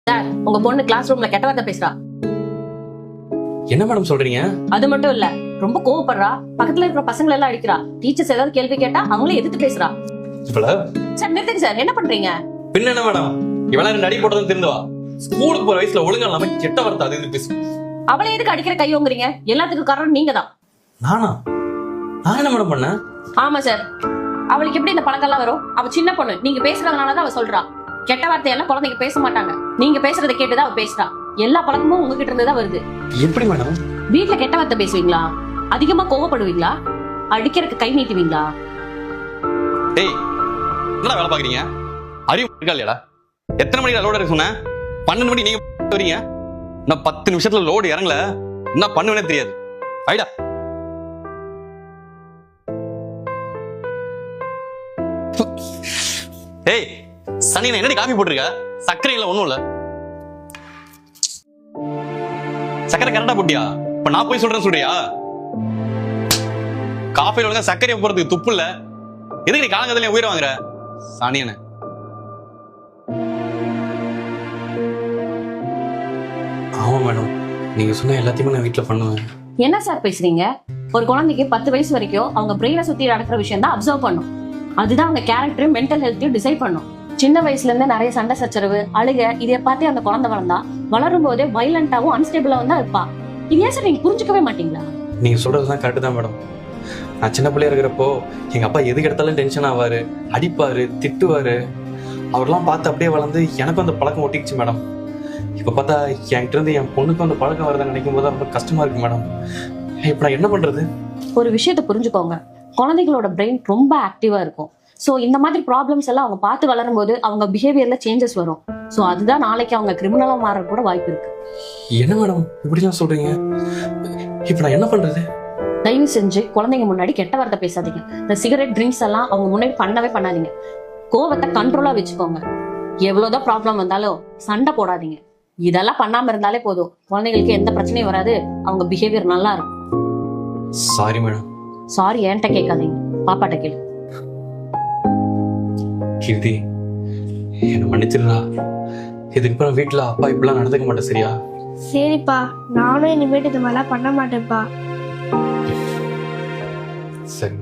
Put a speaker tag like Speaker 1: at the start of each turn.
Speaker 1: Sir, உங்க பொண்ணு class ரூம்ல கெட்ட வார்த்தை பேசுறா.
Speaker 2: என்ன மேடம் சொல்றீங்க?
Speaker 1: அது மட்டும் இல்ல, ரொம்ப கோவப்படுறா. பக்கத்துல இருக்கிற பசங்களை எல்லாம் அடிக்கிறா. டீச்சர்ஸ் ஏதாவது கேள்வி கேட்டா அவங்களே எதிர்த்து பேசுறா. சார் நிறுத்துங்க சார், என்ன பண்றீங்க?
Speaker 2: பின்ன என்ன மேடம், இவளா 2 அடி போட்டதும் திருந்துவா? ஸ்கூலுக்கு போற வயசுல ஒழுங்கா இல்லாம கெட்ட வார்த்தை அது இது பேசு.
Speaker 1: அவளை எதுக்கு அடிக்கிற கையோங்கிறீங்க? எல்லாத்துக்கும் காரணம் நீங்க தான்.
Speaker 2: நானா? நான் என்ன மேடம் பண்ணேன்?
Speaker 1: ஆமா சார், அவளுக்கு எப்படி இந்த பழக்கம் எல்லாம் வரும்? அவ சின்ன பொண்ணு, நீங்க பேசுறதுனாலதான் அவ சொல்றா. கெட்ட வார்த்தையெல்லாம் குழந்தைங்க பேச மாட்டாங்க. நீங்க பேசுறதை கேட்டுதான் அவ பேசுறா. எல்லா பழக்கமும் உங்ககிட்ட இருந்துதான் வருது.
Speaker 2: எப்படி மேடம்?
Speaker 1: வீட்டுல கெட்ட வார்த்தை பேசுவீங்களா? அதிகமா கோவப்படுவீங்களா? அடிக்கிறதுக்கு கை நீட்டுவீங்களா?
Speaker 2: டேய், என்னடா வேலை பாக்குறீங்க? அறிவு இருக்கா இல்லையாடா? எத்தனை மணிக்கு லோடு இறக்க சொன்னேன்? 12 மணி நீங்க வரீங்க. நான் 10 நிமிஷத்துல லோடு இறங்கல, என்ன பண்ணுவேனே தெரியாது. ஐடா ஏய், சனி என்னடி காபி போட்டிருக்க? சர்க்கரை இல்ல, ஒண்ணும் இல்ல. சக்கரை கரெக்டா போட்டியா? இப்ப நான் போய் சொல்றேன்னு சொல்றியா? காஃபில ஒழுங்கா சர்க்கரையை போறதுக்கு துப்பு இல்ல. எதுக்கு நீ காலங்கத்துல உயிரை வாங்குற? சனியன. ஆமா மேடம், நீங்க சொன்ன எல்லாத்தையுமே நான் வீட்டுல பண்ணுவேன்.
Speaker 1: என்ன சார் பேசுறீங்க? ஒரு குழந்தைக்கு 10 வயசு வரைக்கும் அவங்க பிரெயினை சுத்தி நடக்கிற விஷயம் தான் அப்சர்வ் பண்ணும். அதுதான் அவங்க கேரக்டர், மென்டல் ஹெல்த்தையும் டிசைட் பண்ணும். சின்ன வயசுல இருந்து நிறைய சண்டை சச்சரவு, அழுக, இதை பார்த்தே அந்த குழந்தை வளர்ந்தா வளரும் போதே வைலண்டாவும் அன்ஸ்டேபிளாவும் தான் இருப்பா. இது ஏன் சார் நீங்க புரிஞ்சுக்கவே மாட்டீங்களா?
Speaker 2: நீங்க சொல்றதுதான் கரெக்ட் தான் மேடம். நான் சின்ன பிள்ளையா இருக்கிறப்போ எங்க அப்பா எதுக்கு எடுத்தாலும் டென்ஷன் ஆவாரு, அடிப்பாரு, திட்டுவாரு. அவரெல்லாம் பார்த்து அப்படியே வளர்ந்து எனக்கும் அந்த பழக்கம் ஒட்டிக்கிச்சு மேடம். இப்ப பார்த்தா என்கிட்ட இருந்து என் பொண்ணுக்கும் அந்த பழக்கம் வருதுன்னு நினைக்கும் போது ரொம்ப கஷ்டமா இருக்கு மேடம். இப்ப நான் என்ன பண்றது?
Speaker 1: ஒரு விஷயத்த புரிஞ்சுக்கோங்க, குழந்தைகளோட பிரெயின் ரொம்ப ஆக்டிவா இருக்கும். சோ இந்த மாதிரி ப்ராப்ளம்ஸ் எல்லாம் அவங்க பார்த்து வளரும் போது அவங்க பிஹேவியர்ல சேஞ்சஸ் வரும். சோ அதுதான் நாளைக்கு அவங்க கிரிமினலா மாற கூட வாய்ப்பு இருக்கு.
Speaker 2: என்ன மேடம் இப்படிலாம் சொல்றீங்க? இப்ப நான் என்ன பண்றது?
Speaker 1: தயவு செஞ்சு குழந்தைங்க முன்னாடி கெட்ட வார்த்தை பேசாதீங்க. இந்த சிகரெட், ட்ரிங்க்ஸ் எல்லாம் அவங்க முன்னாடி பண்ணவே பண்ணாதீங்க. கோவத்தை கண்ட்ரோலா வச்சுக்கோங்க. எவ்வளவுதான் ப்ராப்ளம் வந்தாலும் சண்டை போடாதீங்க. இதெல்லாம் பண்ணாம இருந்தாலே போதும், குழந்தைங்களுக்கு எந்த பிரச்சனையும் வராது. அவங்க பிஹேவியர் நல்லா இருக்கும்.
Speaker 2: Sorry madam.
Speaker 1: சாரி என்கிட்ட கேட்காதீங்க, பாப்பாட்ட கேளு.
Speaker 2: கீர்த்தி, என்ன மன்னிச்சிடுறா. இதுக்கப்புறம் வீட்டுல அப்பா இப்படிலாம் நடந்துக்க மாட்டேன், சரியா?
Speaker 3: சரிப்பா, நானும் இனிமேட்டு இது மாதிரிலாம் பண்ண மாட்டேன்ப்பா.
Speaker 2: சரி.